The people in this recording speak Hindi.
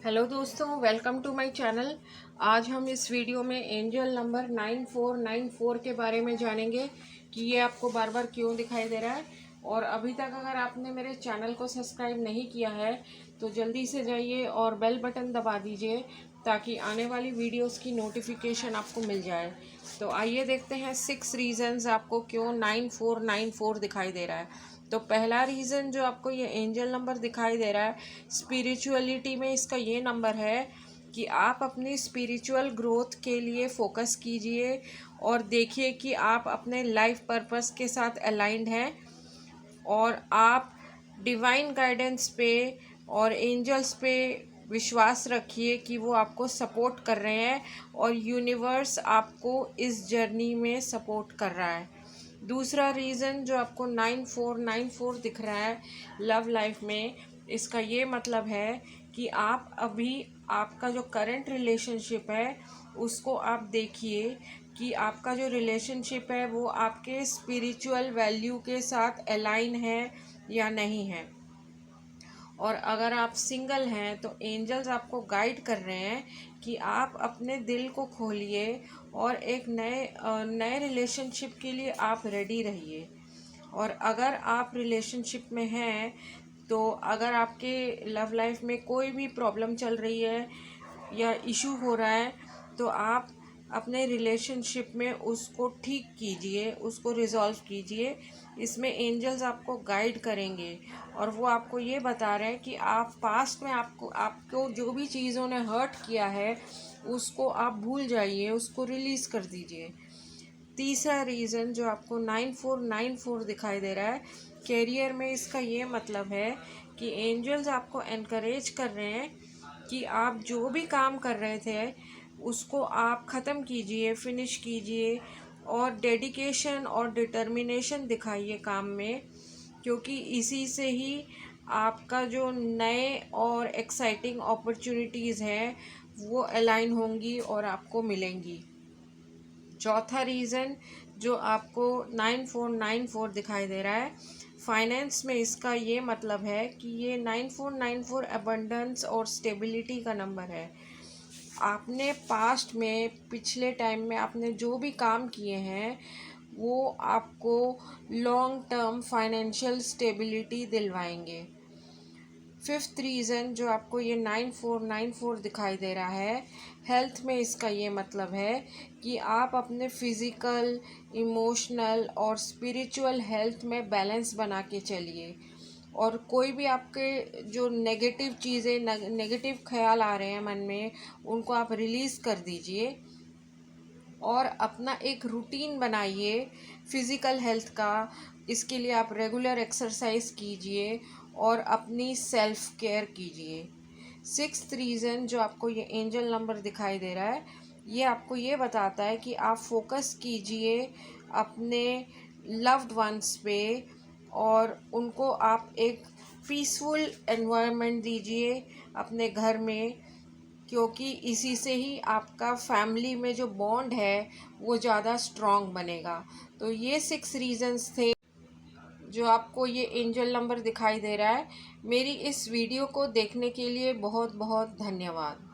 हेलो दोस्तों, वेलकम टू माय चैनल। आज हम इस वीडियो में एंजल नंबर 9494 के बारे में जानेंगे कि ये आपको बार बार क्यों दिखाई दे रहा है। और अभी तक अगर आपने मेरे चैनल को सब्सक्राइब नहीं किया है तो जल्दी से जाइए और बेल बटन दबा दीजिए ताकि आने वाली वीडियोस की नोटिफिकेशन आपको मिल जाए। तो आइए देखते हैं 6 रीज़न्स आपको क्यों 9494 दिखाई दे रहा है। तो पहला रीज़न जो आपको ये एंजल नंबर दिखाई दे रहा है, स्पिरिचुअलिटी में इसका ये नंबर है कि आप अपनी स्पिरिचुअल ग्रोथ के लिए फोकस कीजिए और देखिए कि आप अपने लाइफ पर्पस के साथ अलाइंड हैं और आप डिवाइन गाइडेंस पे और एंजल्स पे विश्वास रखिए कि वो आपको सपोर्ट कर रहे हैं और यूनिवर्स आपको इस जर्नी में सपोर्ट कर रहा है। दूसरा रीज़न जो आपको 9494 दिख रहा है लव लाइफ में, इसका ये मतलब है कि आप अभी आपका जो करंट रिलेशनशिप है उसको आप देखिए कि आपका जो रिलेशनशिप है वो आपके स्पिरिचुअल वैल्यू के साथ अलाइन है या नहीं है। और अगर आप सिंगल हैं तो एंजल्स आपको गाइड कर रहे हैं कि आप अपने दिल को खोलिए और एक नए रिलेशनशिप के लिए आप रेडी रहिए। और अगर आप रिलेशनशिप में हैं तो अगर आपके लव लाइफ में कोई भी प्रॉब्लम चल रही है या इशू हो रहा है तो आप अपने रिलेशनशिप में उसको ठीक कीजिए, उसको रिजॉल्व कीजिए। इसमें एंजल्स आपको गाइड करेंगे और वो आपको ये बता रहे हैं कि आप पास्ट में आपको जो भी चीज़ों ने हर्ट किया है उसको आप भूल जाइए, उसको रिलीज़ कर दीजिए। तीसरा रीज़न जो आपको 9494 दिखाई दे रहा है कैरियर में, इसका ये मतलब है कि एंजल्स आपको एनकरेज कर रहे हैं कि आप जो भी काम कर रहे थे उसको आप ख़त्म कीजिए, फिनिश कीजिए और डेडिकेशन और डिटर्मिनेशन दिखाइए काम में, क्योंकि इसी से ही आपका जो नए और एक्साइटिंग अपॉर्चुनिटीज़ हैं वो अलाइन होंगी और आपको मिलेंगी। चौथा रीज़न जो आपको 9494 दिखाई दे रहा है फाइनेंस में, इसका ये मतलब है कि ये 9494 अबंडेंस और स्टेबिलिटी का नंबर है। आपने पास्ट में पिछले टाइम में आपने जो भी काम किए हैं वो आपको लॉन्ग टर्म फाइनेंशियल स्टेबिलिटी दिलवाएंगे। फिफ्थ रीज़न जो आपको ये 9494 दिखाई दे रहा है हेल्थ में, इसका ये मतलब है कि आप अपने फिज़िकल, इमोशनल और स्पिरिचुअल हेल्थ में बैलेंस बना के चलिए और कोई भी आपके जो नेगेटिव चीज़ें, नेगेटिव ख्याल आ रहे हैं मन में, उनको आप रिलीज़ कर दीजिए और अपना एक रूटीन बनाइए फिज़िकल हेल्थ का। इसके लिए आप रेगुलर एक्सरसाइज कीजिए और अपनी सेल्फ केयर कीजिए। सिक्स्थ रीज़न जो आपको ये एंजल नंबर दिखाई दे रहा है ये आपको ये बताता है कि आप फोकस कीजिए अपने लव्ड वंस पे और उनको आप एक पीसफुल एनवायरनमेंट दीजिए अपने घर में, क्योंकि इसी से ही आपका फैमिली में जो बॉन्ड है वो ज़्यादा स्ट्रॉन्ग बनेगा। तो ये 6 रीज़न्स थे जो आपको ये एंजल नंबर दिखाई दे रहा है। मेरी इस वीडियो को देखने के लिए बहुत बहुत धन्यवाद।